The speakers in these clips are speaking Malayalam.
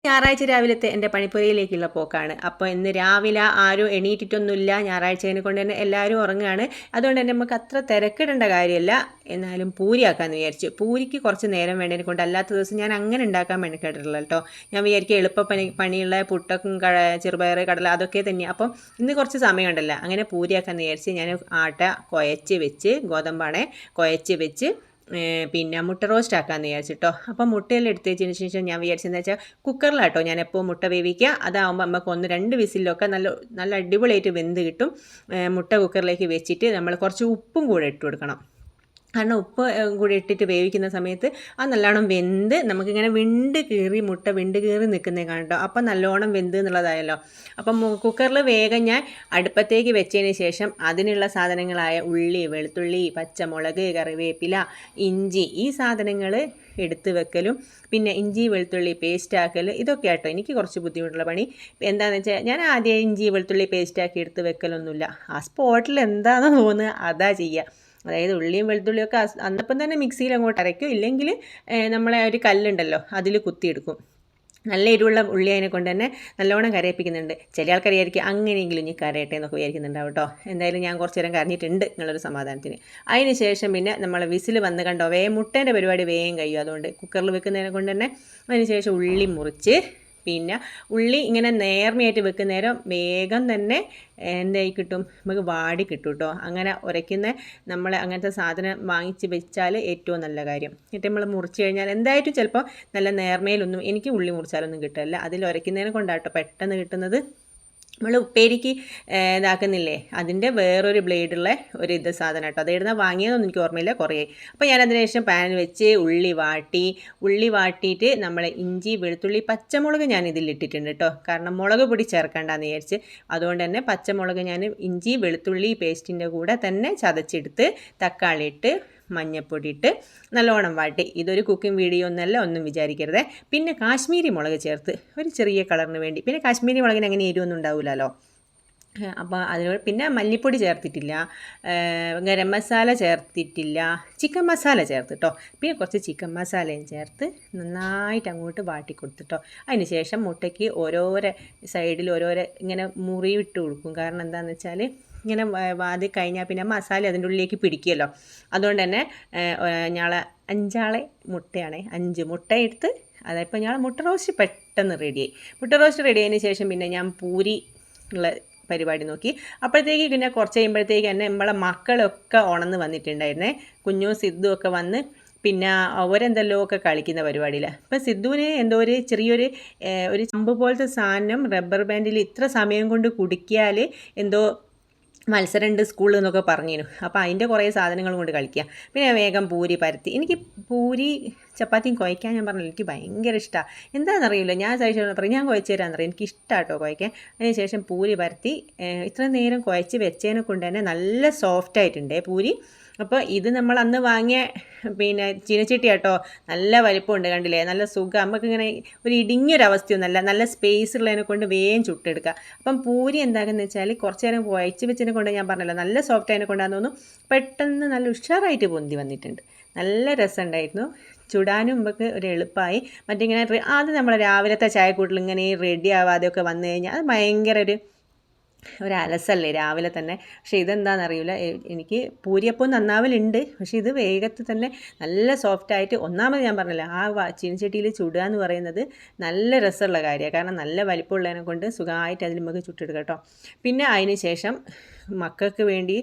ഞായറാഴ്ച രാവിലത്തെ എൻ്റെ പണിപ്പുരയിലേക്കുള്ള പോക്കാണ്. അപ്പോൾ ഇന്ന് രാവിലെ ആരും എണീറ്റിട്ടൊന്നുമില്ല. ഞായറാഴ്ചയെ കൊണ്ട് തന്നെ എല്ലാവരും ഉറങ്ങുകയാണ്. അതുകൊണ്ട് തന്നെ നമുക്ക് അത്ര തിരക്കിടേണ്ട കാര്യമില്ല. എന്നാലും പൂരിയാക്കാമെന്ന് വിചാരിച്ചു. പൂരിക്ക് കുറച്ച് നേരം വേണ്ടതിനെ കൊണ്ട് അല്ലാത്ത ദിവസം ഞാൻ അങ്ങനെ ഉണ്ടാക്കാൻ മെനക്കെട്ടിട്ടില്ല കേട്ടോ. ഞാൻ വിചാരിക്കുക പണിയുള്ള പുട്ടക്കും ചെറുപയർ കടല അതൊക്കെ തന്നെ. അപ്പം ഇന്ന് കുറച്ച് സമയമുണ്ടല്ലോ, അങ്ങനെ പൂരിയാക്കാമെന്ന് വിചാരിച്ച് ഞാൻ ആട്ട കുഴച്ച് വെച്ച്, ഗോതമ്പാണെ കുഴച്ച് വെച്ച് പിന്നെ മുട്ട റോസ്റ്റ് ആക്കാമെന്ന് വിചാരിച്ചിട്ടോ. അപ്പോൾ മുട്ടയെല്ലാം എടുത്ത് വെച്ചതിന് ശേഷം ഞാൻ വിചാരിച്ചതെന്ന് വെച്ചാൽ കുക്കറിലാട്ടോ ഞാൻ എപ്പോൾ മുട്ട വേവിക്കുക. അതാകുമ്പോൾ നമുക്ക് 1-2 വിസിലൊക്കെ നല്ല അടിപൊളിയായിട്ട് വെന്ത് കിട്ടും. മുട്ട കുക്കറിലേക്ക് വെച്ചിട്ട് നമ്മൾ കുറച്ച് ഉപ്പും കൂടെ ഇട്ട് കൊടുക്കണം. കാരണം ഉപ്പ് കൂടി ഇട്ടിട്ട് വേവിക്കുന്ന സമയത്ത് അത് നല്ലോണം വെന്ത് നമുക്കിങ്ങനെ മുട്ട വിണ്ട് കീറി നിൽക്കുന്നേ കാണട്ടോ. അപ്പം നല്ലോണം വെന്ത് എന്നുള്ളതായല്ലോ. അപ്പം കുക്കറിൽ വേഗം ഞാൻ അടുപ്പത്തേക്ക് വെച്ചതിന് ശേഷം അതിനുള്ള സാധനങ്ങളായ ഉള്ളി, വെളുത്തുള്ളി, പച്ചമുളക്, കറിവേപ്പില, ഇഞ്ചി ഈ സാധനങ്ങൾ എടുത്ത് വെക്കലും പിന്നെ ഇഞ്ചി വെളുത്തുള്ളി പേസ്റ്റ് ആക്കൽ ഇതൊക്കെ ആട്ടോ എനിക്ക് കുറച്ച് ബുദ്ധിമുട്ടുള്ള പണി. എന്താണെന്ന് വെച്ചാൽ ഞാൻ ആദ്യം ഇഞ്ചി വെളുത്തുള്ളി പേസ്റ്റാക്കി എടുത്ത് വെക്കലൊന്നുമില്ല. ആ സ്പോട്ടിൽ എന്താണെന്ന് തോന്നുക അതാ ചെയ്യുക. അതായത് ഉള്ളിയും വെളുത്തുള്ളിയൊക്കെ അന്നപ്പം തന്നെ മിക്സിയിൽ അങ്ങോട്ട് അരയ്ക്കും. ഇല്ലെങ്കിൽ നമ്മളെ ഒരു കല്ലുണ്ടല്ലോ അതിൽ കുത്തിയെടുക്കും. നല്ല എരിവുള്ള ഉള്ളി അതിനെ കൊണ്ട് തന്നെ നല്ലോണം കരയിപ്പിക്കുന്നുണ്ട്. ചില ആൾക്കാർ വിചാരിക്കും അങ്ങനെയെങ്കിലും ഇനി കരയട്ടെ എന്നൊക്കെ വിചാരിക്കുന്നുണ്ടാവും കേട്ടോ. എന്തായാലും ഞാൻ കുറച്ച് നേരം കരഞ്ഞിട്ടുണ്ട് എന്നുള്ളൊരു സമാധാനത്തിന്. അതിന് ശേഷം പിന്നെ നമ്മൾ വിസിൽ വന്ന് കണ്ടോ മുട്ടേൻ്റെ പരിപാടി വേഗം കഴിയും. അതുകൊണ്ട് കുക്കറിൽ വെക്കുന്നതിനെ കൊണ്ട് തന്നെ അതിന് ശേഷം ഉള്ളി മുറിച്ച് പിന്നെ ഉള്ളി ഇങ്ങനെ നേർമയായിട്ട് വെക്കുന്ന നേരം വേഗം തന്നെ എന്തായി കിട്ടും, നമുക്ക് വാടി കിട്ടും കേട്ടോ. അങ്ങനെ ഉരയ്ക്കുന്ന നമ്മൾ അങ്ങനത്തെ സാധനം വാങ്ങിച്ച് വെച്ചാൽ ഏറ്റവും നല്ല കാര്യം. എന്നിട്ട് നമ്മൾ മുറിച്ച് കഴിഞ്ഞാൽ എന്തായിട്ടും ചിലപ്പോൾ നല്ല നേർമയിലൊന്നും എനിക്ക് ഉള്ളി മുറിച്ചാലൊന്നും കിട്ടില്ല. അതിൽ ഉരയ്ക്കുന്നതിനെ കൊണ്ടാട്ടോ പെട്ടെന്ന് കിട്ടുന്നത്. നമ്മൾ ഉപ്പേരിക്ക് ഇതാക്കുന്നില്ലേ അതിൻ്റെ വേറൊരു ബ്ലേഡുള്ള ഒരു സാധനം കേട്ടോ. അത് എഴുതാൻ വാങ്ങിയതൊന്നും എനിക്ക് ഓർമ്മയില്ല, കുറേ. അപ്പോൾ ഞാൻ അതിന് ശേഷം പാൻ വെച്ച് ഉള്ളി വാട്ടിയിട്ട് നമ്മൾ ഇഞ്ചി വെളുത്തുള്ളി പച്ചമുളക് ഞാൻ ഇതിലിട്ടിട്ടുണ്ട് കേട്ടോ. കാരണം മുളക് പൊടി ചേർക്കേണ്ടെന്ന് വിചാരിച്ച് അതുകൊണ്ട് തന്നെ പച്ചമുളക് ഞാൻ ഇഞ്ചി വെളുത്തുള്ളി പേസ്റ്റിൻ്റെ കൂടെ തന്നെ ചതച്ചെടുത്ത് തക്കാളി ഇട്ട് മഞ്ഞൾപ്പൊടി ഇട്ട് നല്ലോണം വാട്ടി. ഇതൊരു കുക്കിംഗ് വീഡിയോ ഒന്നല്ല, ഒന്നും വിചാരിക്കരുത്. പിന്നെ കാശ്മീരി മുളക് ചേർത്ത് ഒരു ചെറിയ കളറിന് വേണ്ടി. പിന്നെ കാശ്മീരി മുളകിന് അങ്ങനെ എരിവൊന്നും ഉണ്ടാവില്ലല്ലോ. അപ്പോൾ അതിനോട് പിന്നെ മല്ലിപ്പൊടി ചേർത്തിട്ടില്ല, ഗരം മസാല ചേർത്തിട്ടില്ല, ചിക്കൻ മസാല ചേർത്തിട്ടോ. പിന്നെ കുറച്ച് ചിക്കൻ മസാലയും ചേർത്ത് നന്നായിട്ട് അങ്ങോട്ട് വാട്ടി കൊടുത്തിട്ടോ. അതിന് ശേഷം മുട്ടയ്ക്ക് ഓരോരോ സൈഡിൽ ഇങ്ങനെ മുറിവിട്ട് കൊടുക്കും. കാരണം എന്താണെന്ന് വെച്ചാൽ ഇങ്ങനെ വാതി കഴിഞ്ഞാൽ പിന്നെ മസാല അതിൻ്റെ ഉള്ളിലേക്ക് പിടിക്കുമല്ലോ. അതുകൊണ്ട് തന്നെ ഞങ്ങൾ 5 മുട്ടയാണ്, 5 മുട്ട എടുത്ത് അതിപ്പോൾ ഞങ്ങൾ മുട്ട റോസ്റ്റ് പെട്ടെന്ന് റെഡിയായി. മുട്ട റോസ്റ്റ് റെഡി ആയതിന് ശേഷം പിന്നെ ഞാൻ പൂരി ഉള്ള പരിപാടി നോക്കി. അപ്പോഴത്തേക്ക് പിന്നെ കുറച്ച് കഴിയുമ്പോഴത്തേക്ക് തന്നെ നമ്മളെ മക്കളൊക്കെ ഉണർന്ന് വന്നിട്ടുണ്ടായിരുന്നേ. കുഞ്ഞു സിദ്ധു ഒക്കെ വന്ന് പിന്നെ അവരെന്തെല്ലോ ഒക്കെ കളിക്കുന്ന പരിപാടിയില്ല. ഇപ്പം സിദ്ധുവിന് എന്തോ ഒരു ചെറിയൊരു ചമ്പ് പോലത്തെ സാധനം റബ്ബർ ബാൻഡിൽ ഇത്ര സമയം കൊണ്ട് കുടിക്കിയാൽ എന്തോ മത്സരമുണ്ട് സ്കൂളിൽ എന്നൊക്കെ പറഞ്ഞിരുന്നു. അപ്പോൾ അതിൻ്റെ കുറേ സാധനങ്ങൾ കൊണ്ട് കളിക്കുക. പിന്നെ വേഗം പൂരി പരത്തി. എനിക്ക് പൂരി ചപ്പാത്തിയും കുഴയ്ക്കാൻ ഞാൻ പറഞ്ഞില്ല, എനിക്ക് ഭയങ്കര ഇഷ്ടമാണ്. എന്താണെന്നറിയില്ല, ഞാൻ പറയും ഞാൻ കുഴച്ച് തരാമെന്നറിയാം, എനിക്ക് ഇഷ്ടമാണ് കേട്ടോ കുഴയ്ക്കാൻ. അതിന് ശേഷം പൂരി പരത്തി ഇത്ര നേരം കുഴച്ച് വെച്ചതിനെ കൊണ്ട് തന്നെ നല്ല സോഫ്റ്റ് ആയിട്ടുണ്ട് പൂരി. അപ്പോൾ ഇത് നമ്മൾ അന്ന് വാങ്ങിയ പിന്നെ ചീനച്ചട്ടി കേട്ടോ, നല്ല വലിപ്പമുണ്ട് കണ്ടില്ലേ, നല്ല സുഖം. നമുക്കിങ്ങനെ ഒരു ഇടുങ്ങിയൊരവസ്ഥയൊന്നുമല്ല, നല്ല സ്പേസ് ഉള്ളതിനെ കൊണ്ട് വേഗം ചുട്ടെടുക്കുക. അപ്പം പൂരി എന്താണെന്ന് വെച്ചാൽ കുറച്ച് നേരം കുഴച്ച് വെച്ചതിനെ കൊണ്ട് ഞാൻ പറഞ്ഞല്ലോ നല്ല സോഫ്റ്റ് ആയതിനെ കൊണ്ടാന്ന് തോന്നുന്നു പെട്ടെന്ന് നല്ല ഉഷാറായിട്ട് പൊന്തി വന്നിട്ടുണ്ട്. നല്ല രസമുണ്ടായിരുന്നു. ചുടാനും നമുക്ക് ഒരു എളുപ്പമായി. മറ്റിങ്ങനെ ആദ്യം നമ്മൾ രാവിലത്തെ ചായക്കൂട്ടിൽ ഇങ്ങനെ റെഡി ആവാതെയൊക്കെ വന്നു കഴിഞ്ഞാൽ അത് ഭയങ്കര ഒരു അലസല്ലേ രാവിലെ തന്നെ. പക്ഷേ ഇതെന്താണെന്നറിയില്ല, എനിക്ക് പൂരിയപ്പം നന്നാവലുണ്ട്, പക്ഷേ ഇത് വേഗത്തിൽ തന്നെ നല്ല സോഫ്റ്റായിട്ട്. ഒന്നാമത് ഞാൻ പറഞ്ഞല്ലോ ആ ചീനച്ചട്ടിയിൽ ചുടുക എന്ന് പറയുന്നത് നല്ല രസമുള്ള കാര്യമാണ്. കാരണം നല്ല വലിപ്പമുള്ളതിനെ കൊണ്ട് സുഖമായിട്ട് അതിൽ നമുക്ക് ചുട്ടെടുക്കാം കേട്ടോ. പിന്നെ അതിന് ശേഷം മക്കൾക്ക് വേണ്ടി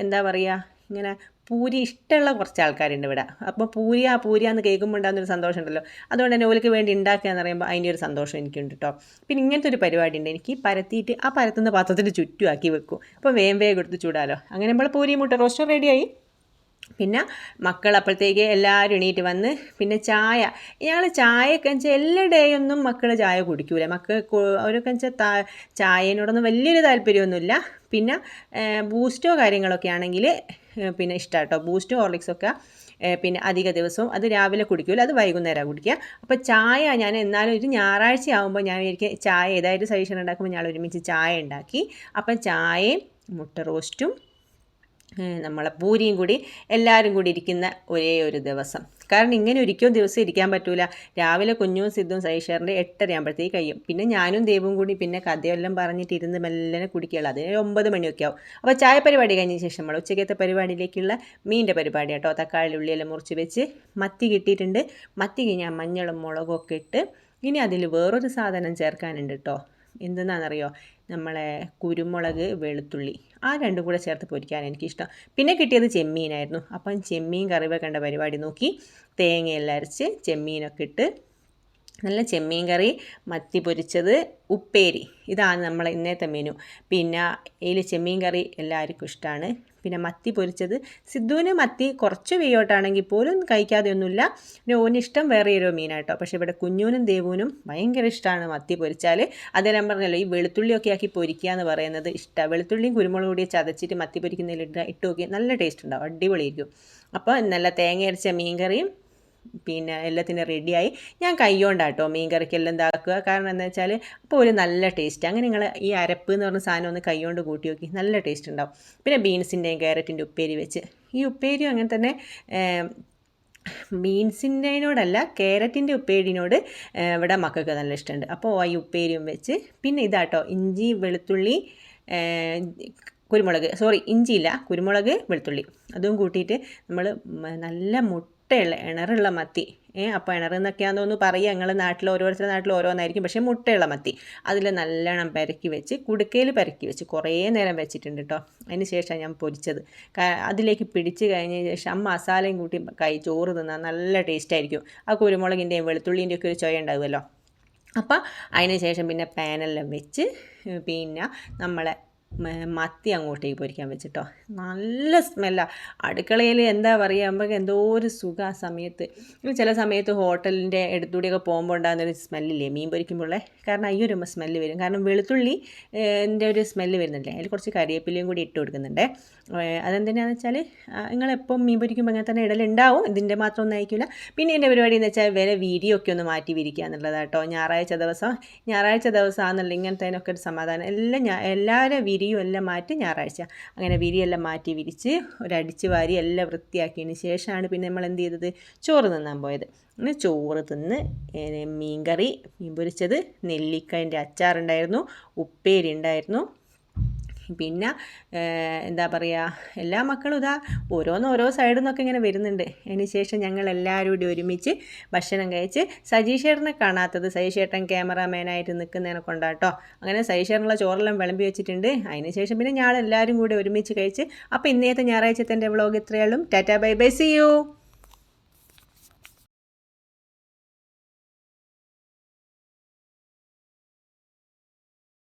എന്താ പറയുക, ഇങ്ങനെ പൂരി ഇഷ്ടമുള്ള കുറച്ച് ആൾക്കാരുണ്ട് ഇവിടെ. അപ്പോൾ പൂരിയാന്ന് കേൾക്കുമ്പോൾ ഉണ്ടാകുന്നൊരു സന്തോഷം ഉണ്ടല്ലോ. അതുകൊണ്ട് തന്നെ ഓൾക്ക് വേണ്ടി ഉണ്ടാക്കുക എന്ന് പറയുമ്പോൾ അതിൻ്റെ ഒരു സന്തോഷം എനിക്കുണ്ട് കേട്ടോ. പിന്നെ ഇങ്ങനത്തെ ഒരു പരിപാടി ഉണ്ട്, എനിക്ക് പരത്തിയിട്ട് ആ പരത്തുന്ന പാത്രത്തിന് ചുറ്റുമാക്കി വെക്കും. അപ്പോൾ വേഗം എടുത്ത് ചൂടാലോ. അങ്ങനെ നമ്മൾ പൂരി മുട്ട റോസ്റ്റും റെഡിയായി. പിന്നെ മക്കൾ അപ്പോഴത്തേക്ക് എല്ലാവരും എണീറ്റ് വന്ന് പിന്നെ ഞങ്ങൾ ചായയൊക്കെ വെച്ചാൽ എല്ലാ ഡേയൊന്നും മക്കൾ ചായ കുടിക്കൂല. അവരൊക്കെ വെച്ചാൽ ചായയോടൊന്നും വലിയൊരു താല്പര്യമൊന്നുമില്ല. പിന്നെ ബൂസ്റ്റോ കാര്യങ്ങളൊക്കെ ആണെങ്കിൽ പിന്നെ ഇഷ്ടമാണ് കേട്ടോ. ബൂസ്റ്റും ഹോർലിക്സൊക്കെ പിന്നെ അധിക ദിവസവും അത് രാവിലെ കുടിക്കില്ല, അത് വൈകുന്നേരമാണ് കുടിക്കുക. അപ്പോൾ ചായ ഞാൻ എന്നാലും ഒരു ഞായറാഴ്ച ആകുമ്പോൾ ഞാൻ വിചാരിക്കും ചായ ഏതായിട്ട് സജഷൻ ഉണ്ടാക്കുമ്പോൾ ഞാൻ ഒരുമിച്ച് ചായ ഉണ്ടാക്കി. അപ്പം ചായയും മുട്ട റോസ്റ്റും നമ്മളെ പൂരിയും കൂടി എല്ലാവരും കൂടി ഇരിക്കുന്ന ഒരേ ഒരു ദിവസം. കാരണം ഇങ്ങനെ ഒരിക്കലും ദിവസം ഇരിക്കാൻ പറ്റൂല. രാവിലെ കുഞ്ഞും സിദ്ധും സൈഷറിൻ്റെ 8:30 ആകുമ്പോഴത്തേക്ക് കഴിയും. പിന്നെ ഞാനും ദേവും കൂടി പിന്നെ കഥയെല്ലാം പറഞ്ഞിട്ട് ഇരുന്ന് മെല്ലനെ കുടിക്കുകയുള്ളൂ. അതിന് 9 മണിയൊക്കെ ആവും. അപ്പോൾ ചായ പരിപാടി കഴിഞ്ഞ ശേഷം നമ്മൾ ഉച്ചക്കത്തെ പരിപാടിയിലേക്കുള്ള മീനിൻ്റെ പരിപാടി കേട്ടോ. തക്കാളി ഉള്ളിയെല്ലാം മുറിച്ച് വെച്ച് മത്തി കിട്ടിയിട്ടുണ്ട്. മത്തിക്ക് ഞാൻ മഞ്ഞളും മുളകും ഒക്കെ ഇട്ട് ഇനി അതിൽ വേറൊരു സാധനം ചേർക്കാനുണ്ട് കേട്ടോ. എന്തെന്നാണെന്നറിയോ? നമ്മളെ കുരുമുളക്, വെളുത്തുള്ളി ആ രണ്ടും കൂടെ ചേർത്ത് പൊരിക്കാൻ എനിക്കിഷ്ടം. പിന്നെ കിട്ടിയത് ചെമ്മീനായിരുന്നു. അപ്പം ചെമ്മീൻ കറി വെക്കേണ്ട പരിപാടി നോക്കി തേങ്ങയെല്ലാം അരച്ച് ചെമ്മീനൊക്കെ ഇട്ട് നല്ല ചെമ്മീൻ കറി, മത്തി പൊരിച്ചത്, ഉപ്പേരി, ഇതാണ് നമ്മളെ ഇന്നത്തെ മെനു. പിന്നെ ഇതിൽ ചെമ്മീൻ കറി എല്ലാവർക്കും ഇഷ്ടമാണ്. പിന്നെ മത്തി പൊരിച്ചത്, സിദ്ധുവിന് മത്തി കുറച്ച് വെയ്യോട്ടാണെങ്കിൽ പോലും കഴിക്കാതെയൊന്നുമില്ല. പിന്നെ ഓന് ഇഷ്ടം വേറെ ഒരു മീനാട്ടോ. പക്ഷേ ഇവിടെ കുഞ്ഞൂനും ദേവൂനും ഭയങ്കര ഇഷ്ടമാണ് മത്തി പൊരിച്ചാൽ. അതെല്ലാം പറഞ്ഞല്ലോ, ഈ വെളുത്തുള്ളിയൊക്കെ ആക്കി പൊരിക്കുക എന്ന് പറയുന്നത് ഇഷ്ടമാണ്. വെളുത്തുള്ളിയും കുരുമുളകും കൂടി ചതച്ചിട്ട് മത്തി പൊരിക്കുന്നതിൽ ഇട്ട് നോക്കി നല്ല ടേസ്റ്റ് ഉണ്ടാവും, അടിപൊളിയായിരിക്കും. അപ്പോൾ നല്ല തേങ്ങ അരച്ച മീൻ കറിയും പിന്നെ എല്ലാത്തിനും റെഡിയായി. ഞാൻ കൈകൊണ്ടാട്ടോ മീൻ കറിക്കെല്ലാം എന്താക്കുക, കാരണം എന്താ വെച്ചാൽ അപ്പോൾ ഒരു നല്ല ടേസ്റ്റ്. അങ്ങനെ നിങ്ങൾ ഈ അരപ്പ് എന്ന് പറഞ്ഞ സാധനം ഒന്ന് കൈകൊണ്ട് കൂട്ടി നോക്കി, നല്ല ടേസ്റ്റ് ഉണ്ടാവും. പിന്നെ ബീൻസിൻ്റെയും ക്യാരറ്റിൻ്റെ ഉപ്പേരി വെച്ച്, ഈ ഉപ്പേരിയും അങ്ങനെ തന്നെ ബീൻസിൻ്റെതിനോടല്ല ക്യാരറ്റിൻ്റെ ഉപ്പേരിനോട് ഇവിടെ മക്കൾക്ക് നല്ല ഇഷ്ടമുണ്ട്. അപ്പോൾ ഈ ഉപ്പേരിയും വെച്ച് പിന്നെ ഇതാട്ടോ ഇഞ്ചി വെളുത്തുള്ളി കുരുമുളക്, ഇഞ്ചിയില്ല, കുരുമുളക് വെളുത്തുള്ളി അതും കൂട്ടിയിട്ട് നമ്മൾ നല്ല മുട്ടയുള്ള ഇണറുള്ള മത്തി, അപ്പോൾ ഇണറെന്നൊക്കെയാണെന്നൊന്ന് പറയുക, ഞങ്ങളുടെ നാട്ടിൽ ഓരോരുത്തരുടെ നാട്ടിൽ ഓരോന്നായിരിക്കും. പക്ഷേ മുട്ടയുള്ള മത്തി അതിൽ നല്ലോണം പെരക്കി വെച്ച് കുടുക്കയിൽ പെരക്കി വെച്ച് കുറേ നേരം വെച്ചിട്ടുണ്ട് കേട്ടോ. അതിന് ശേഷം ഞാൻ പൊരിച്ചത് അതിലേക്ക് പിടിച്ച് കഴിഞ്ഞ ശേഷം മസാലയും കൂട്ടി ചോറ് തിന്നാൽ നല്ല ടേസ്റ്റ് ആയിരിക്കും. ആ കുരുമുളകിൻ്റെയും വെളുത്തുള്ളിൻ്റെയും ഒക്കെ ഒരു ചൊയ ഉണ്ടാവുമല്ലോ. അപ്പോൾ അതിന് ശേഷം പിന്നെ പാനെല്ലാം വെച്ച് പിന്നെ നമ്മളെ മത്തി അങ്ങോട്ടേക്ക് പൊരിക്കാൻ വെച്ചിട്ടോ. നല്ല സ്മെല്ലാണ് അടുക്കളയിൽ. എന്താ പറയുക, നമുക്ക് എന്തോ ഒരു സുഖം ആ സമയത്ത്. ചില സമയത്ത് ഹോട്ടലിൻ്റെ അടുത്തൂടെയൊക്കെ പോകുമ്പോൾ ഉണ്ടാകുന്നൊരു സ്മെല്ലില്ലേ മീൻ പൊരിക്കുമ്പോഴേ, കാരണം ഈ ഒരു സ്മെല്ല് വരും. കാരണം വെളുത്തുള്ളി എൻ്റെ ഒരു സ്മെല്ല് വരുന്നില്ലേ, അതിൽ കുറച്ച് കരിവേപ്പിലയും കൂടി ഇട്ട് കൊടുക്കുന്നുണ്ട്. അതെന്തിനാണെന്ന് വെച്ചാൽ നിങ്ങളെപ്പം മീൻ പൊരിക്കുമ്പോൾ അങ്ങനെ തന്നെ ഇടലുണ്ടാവും, ഇതിൻ്റെ മാത്രം ഒന്നും ആയിരിക്കില്ല. പിന്നെ എൻ്റെ പരിപാടി എന്ന് വെച്ചാൽ വീഡിയോ ഒക്കെ ഒന്ന് മാറ്റി വിരിക്കുക എന്നുള്ളതാട്ടോ. ഞായറാഴ്ച ദിവസമാണെന്നുള്ള ഇങ്ങനത്തേനൊക്കെ ഒരു സമാധാനം എല്ലാവരും വിരിയും എല്ലാം മാറ്റി ഞായറാഴ്ച അങ്ങനെ വിരിയെല്ലാം മാറ്റി വിരിച്ച് ഒരടിച്ച് വാരി എല്ലാം വൃത്തിയാക്കിയതിന് ശേഷമാണ് പിന്നെ നമ്മൾ എന്ത് ചെയ്തത്, ചോറ് തിന്നാൻ പോയത്. അങ്ങനെ ചോറ് തിന്ന് മീൻ കറി, മീൻ പൊരിച്ചത്, നെല്ലിക്കൻ്റെ അച്ചാറുണ്ടായിരുന്നു, ഉപ്പേരി ഉണ്ടായിരുന്നു. പിന്നെ എന്താ പറയുക, എല്ലാ മക്കളും ഇതാ ഓരോ സൈഡിൽ നിന്നൊക്കെ ഇങ്ങനെ വരുന്നുണ്ട്. അതിന് ശേഷം ഞങ്ങൾ എല്ലാവരും കൂടി ഒരുമിച്ച് ഭക്ഷണം കഴിച്ച് സജീഷേട്ടനെ കാണാത്തത്, സജീഷേട്ടൻ ക്യാമറാമാനായിട്ട് നിൽക്കുന്നതിനെ കൊണ്ടാട്ടോ. അങ്ങനെ സജീഷേട്ടനുള്ള ചോറെല്ലാം വിളമ്പി വെച്ചിട്ടുണ്ട്. അതിന് ശേഷം പിന്നെ ഞങ്ങളെല്ലാവരും കൂടി ഒരുമിച്ച് കഴിച്ച്. അപ്പോൾ ഇന്നത്തെ ഞായറാഴ്ചത്തെ എൻ്റെ വ്ളോഗ് ഇത്രയുള്ളൂ. Tata bye bye, see U.